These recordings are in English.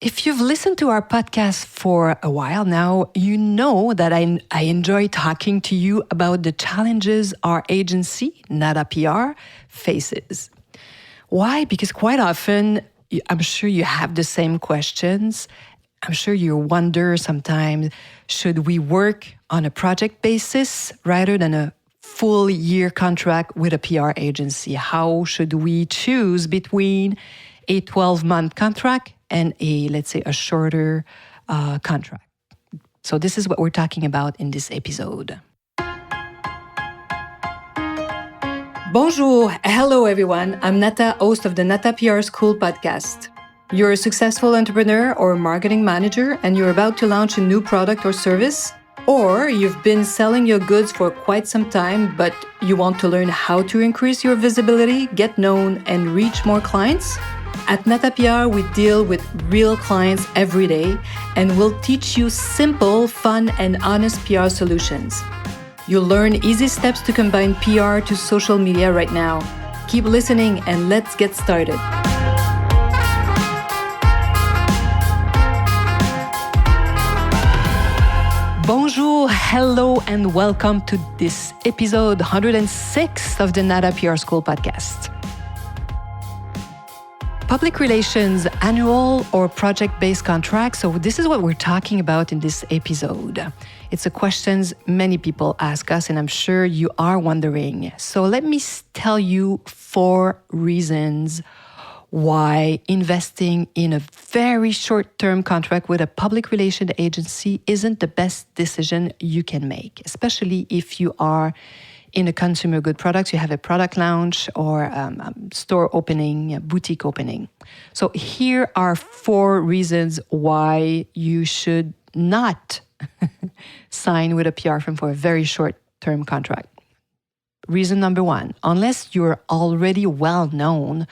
If you've listened to our podcast for a while now, you know that I enjoy talking to you about the challenges our agency, Nata PR, faces. Why? Because quite often, I'm sure you have the same questions. I'm sure you wonder sometimes, should we work on a project basis rather than a full year contract with a PR agency? How should we choose between a 12-month contract and let's say, a shorter contract? So this is what we're talking about in this episode. Bonjour. Hello, everyone. I'm Nata, host of the Nata PR School podcast. You're a successful entrepreneur or marketing manager, and you're about to launch a new product or service, or you've been selling your goods for quite some time, but you want to learn how to increase your visibility, get known, and reach more clients? At Nata PR, we deal with real clients every day, and we'll teach you simple, fun, and honest PR solutions. You'll learn easy steps to combine PR to social media right now. Keep listening and let's get started. Bonjour, hello, and welcome to this episode 106 of the Nata PR School podcast. Public relations, annual or project-based contracts. So this is what we're talking about in this episode. It's a question many people ask us, and I'm sure you are wondering. So let me tell you 4 reasons why investing in a very short-term contract with a public relations agency isn't the best decision you can make, especially if you are in a consumer good products, you have a product launch or store opening, boutique opening. So here are 4 reasons why you should not sign with a PR firm for a very short-term contract. Reason number 1, unless you're already well-known,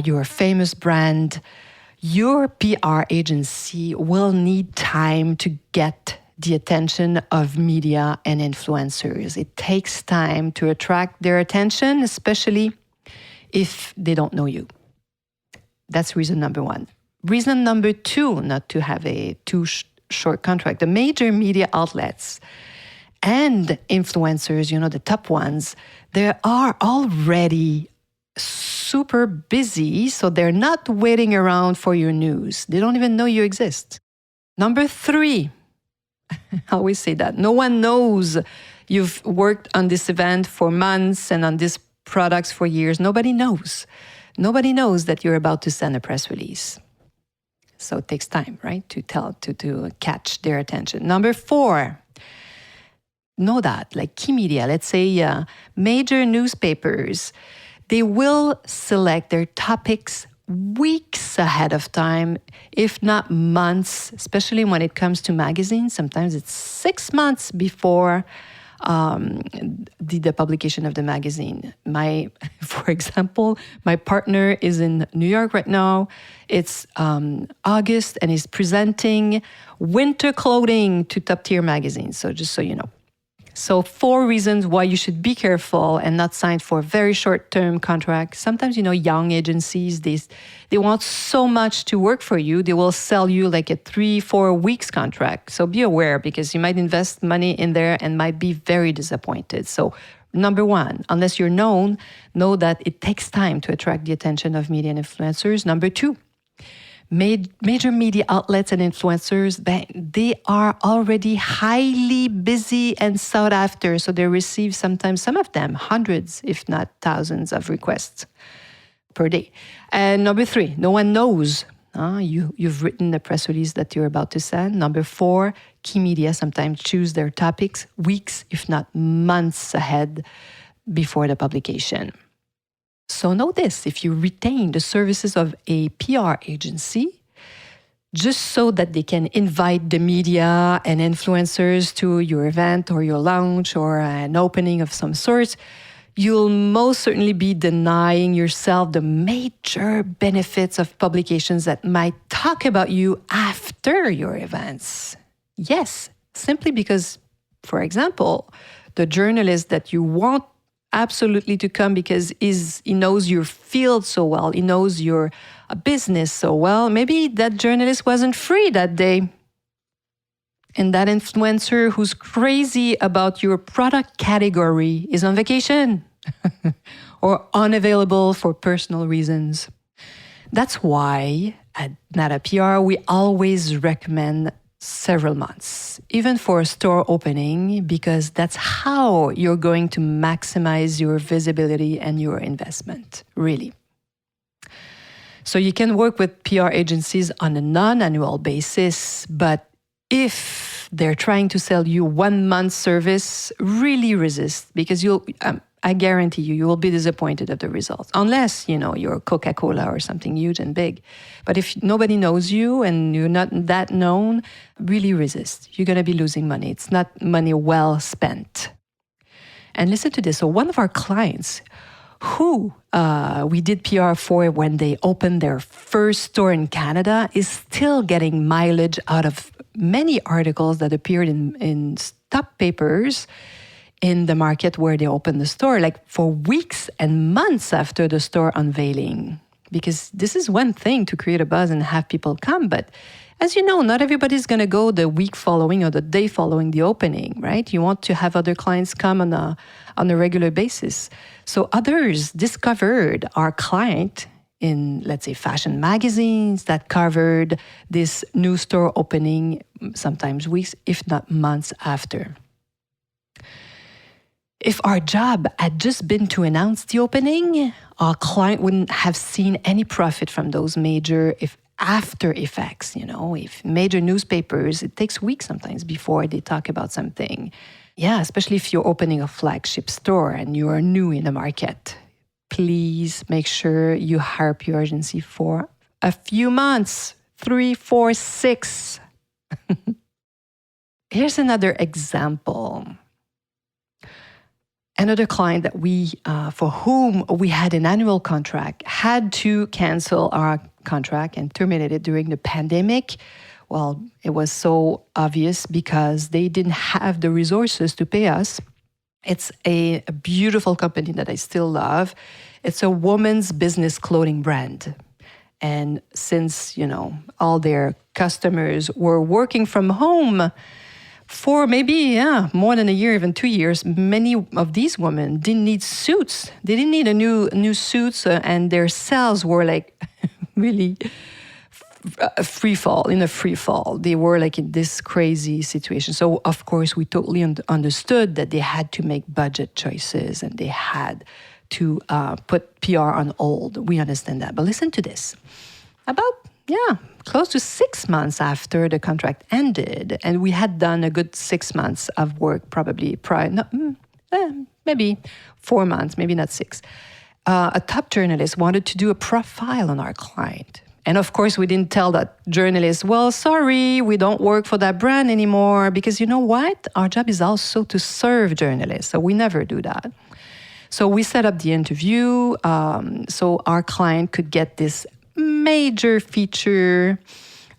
you're a famous brand, your PR agency will need time to get the attention of media and influencers. It takes time to attract their attention, especially if they don't know you. That's reason number 1. Reason number 2, not to have a too short contract. The major media outlets and influencers, the top ones, they are already super busy, so they're not waiting around for your news. They don't even know you exist. Number 3, I always say that. No one knows you've worked on this event for months and on these products for years. Nobody knows. Nobody knows that you're about to send a press release. So it takes time, right, to catch their attention. Number 4, know that, like key media, let's say major newspapers, they will select their topics weeks ahead of time, if not months, especially when it comes to magazines. Sometimes it's 6 months before the publication of the magazine. For example, my partner is in New York right now. It's August, and he's presenting winter clothing to top-tier magazines. So just so you know. So 4 reasons why you should be careful and not sign for a very short-term contract. Sometimes, young agencies, they want so much to work for you, they will sell you like a 3-4 weeks contract. So be aware, because you might invest money in there and might be very disappointed. So number 1, unless you're known, know that it takes time to attract the attention of media and influencers. Number 2, major media outlets and influencers, they are already highly busy and sought after. So they receive sometimes, some of them, hundreds, if not thousands of requests per day. And number 3, no one knows. You've written the press release that you're about to send. Number 4, key media sometimes choose their topics weeks, if not months ahead before the publication. So know this, if you retain the services of a PR agency, just so that they can invite the media and influencers to your event or your launch or an opening of some sort, you'll most certainly be denying yourself the major benefits of publications that might talk about you after your events. Yes, simply because, for example, the journalist that you want absolutely to come because he knows your field so well, he knows your business so well, maybe that journalist wasn't free that day. And that influencer who's crazy about your product category is on vacation or unavailable for personal reasons. That's why at Nata PR, we always recommend several months, even for a store opening, because that's how you're going to maximize your visibility and your investment, really. So you can work with PR agencies on a non-annual basis, but if they're trying to sell you 1 month service, really resist, because I guarantee you will be disappointed at the results, unless, you're Coca-Cola or something huge and big. But if nobody knows you and you're not that known, really resist. You're going to be losing money. It's not money well spent. And listen to this. So one of our clients who we did PR for when they opened their first store in Canada is still getting mileage out of many articles that appeared in top papers in the market where they opened the store, like for weeks and months after the store unveiling. Because this is one thing to create a buzz and have people come, but as you know, not everybody's going to go the week following or the day following the opening, right? You want to have other clients come on a regular basis. So others discovered our client in, let's say, fashion magazines that covered this new store opening, sometimes weeks, if not months after. If our job had just been to announce the opening, our client wouldn't have seen any profit from those major after effects. If major newspapers, it takes weeks sometimes before they talk about something. Yeah, especially if you're opening a flagship store and you are new in the market. Please make sure you hire PR agency for a few months, 3, 4, 6. Here's another example. Another client that for whom we had an annual contract, had to cancel our contract and terminate it during the pandemic. Well, it was so obvious because they didn't have the resources to pay us. It's a beautiful company that I still love. It's a woman's business clothing brand. And since, all their customers were working from home for maybe, more than a year, even 2 years, many of these women didn't need suits. They didn't need a new suits, and their sales were like really a free fall. They were like in this crazy situation. So, of course, we totally understood that they had to make budget choices and they had to put PR on hold. We understand that. But listen to this. About, close to 6 months after the contract ended, and we had done a good 6 months of work, probably maybe 4 months, maybe not 6. A top journalist wanted to do a profile on our client. And of course, we didn't tell that journalist, well, sorry, we don't work for that brand anymore, because you know what? Our job is also to serve journalists, so we never do that. So we set up the interview so our client could get this major feature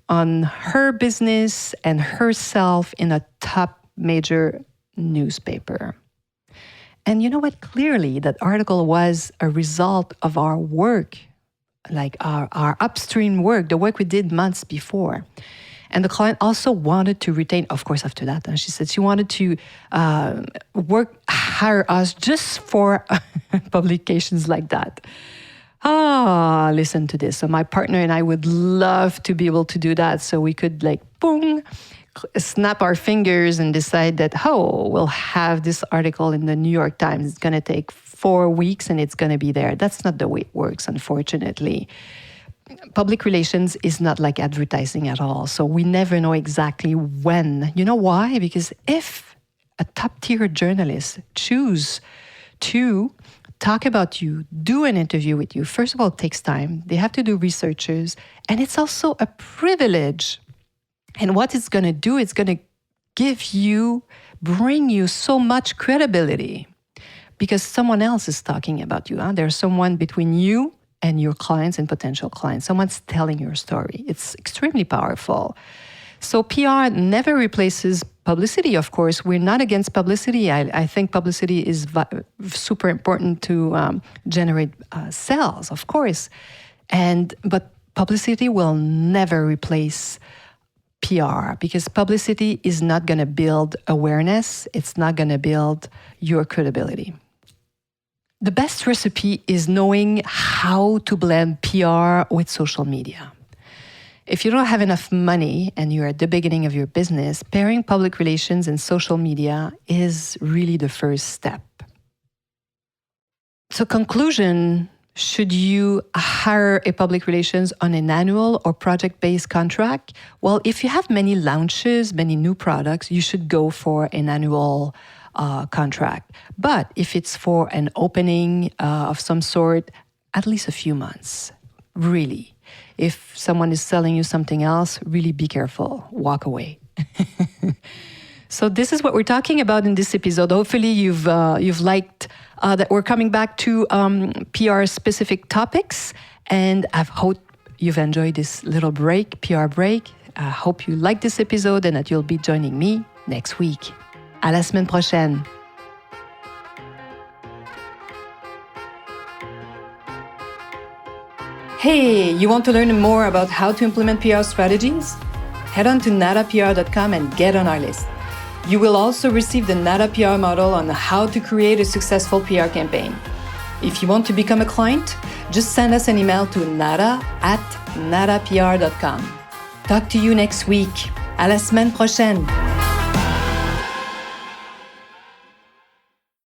on her business and herself in a top major newspaper. And you know what? Clearly, that article was a result of our work, like our upstream work, the work we did months before. And the client also wanted to retain, of course, after that, and she said she wanted to hire us just for publications like that. Listen to this. So my partner and I would love to be able to do that, so we could snap our fingers and decide that, we'll have this article in the New York Times. It's going to take 4 weeks and it's going to be there. That's not the way it works, unfortunately. Public relations is not like advertising at all. So we never know exactly when. You know why? Because if a top-tier journalist choose to talk about you, do an interview with you, first of all, it takes time. They have to do researches. And it's also a privilege. And what it's going to do, it's going to bring you so much credibility because someone else is talking about you. There's someone between you and your clients and potential clients. Someone's telling your story. It's extremely powerful. So PR never replaces publicity, of course. We're not against publicity. I think publicity is super important to generate sales, of course. But publicity will never replace PR because publicity is not going to build awareness. It's not going to build your credibility. The best recipe is knowing how to blend PR with social media. If you don't have enough money and you're at the beginning of your business, pairing public relations and social media is really the first step. So, conclusion, should you hire a public relations on an annual or project-based contract? Well, if you have many launches, many new products, you should go for an annual contract. But if it's for an opening of some sort, at least a few months, really. If someone is selling you something else, really be careful. Walk away. So this is what we're talking about in this episode. Hopefully you've liked that we're coming back to PR-specific topics, and I hope you've enjoyed this little break, PR break. I hope you like this episode and that you'll be joining me next week. À la semaine prochaine. Hey, you want to learn more about how to implement PR strategies? Head on to natapr.com and get on our list. You will also receive the Nata PR model on how to create a successful PR campaign. If you want to become a client, just send us an email to nata@natapr.com. Talk to you next week. À la semaine prochaine.